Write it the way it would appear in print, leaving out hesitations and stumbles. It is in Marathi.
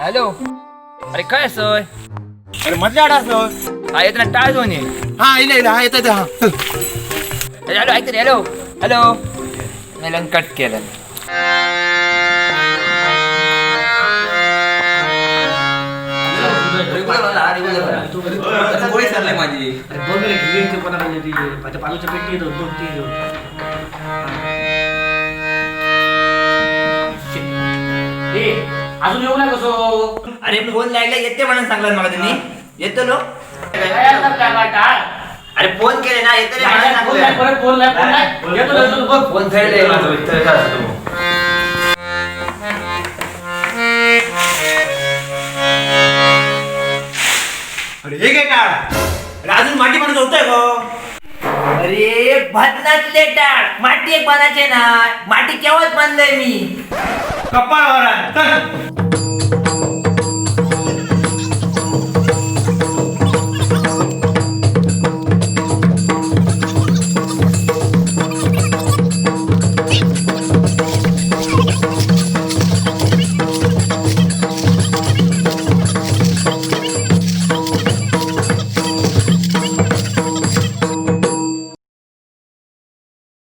हॅलो. अरे काय सोय. अरे मधल्या आडा असलो. हा येत ना टाळ दोन ये. हा इला हा येतात हा चल. हॅलो ऐक रे. Hello hello. मेलन कट केलं. गोळी चालली माझी. बघ रे घेऊन कोणा म्हणजे ती पालूच्या पेटी येतो 2-3 अजून येऊ नाही कसो. अरे फोन लायला येते म्हणून सांगलं मला त्यांनी. येतो लो. अरे फोन केले ना येते परत फोन नाही येतो बघ. फोन फेडले अरे हे काय टाळ. अरे अजून माटी बनत होतंय का. अरे भजनातले टाळ माती एक बनायचे ना. माटी केव्हाच बांधलंय मी. कपाळ वर आहे. चल.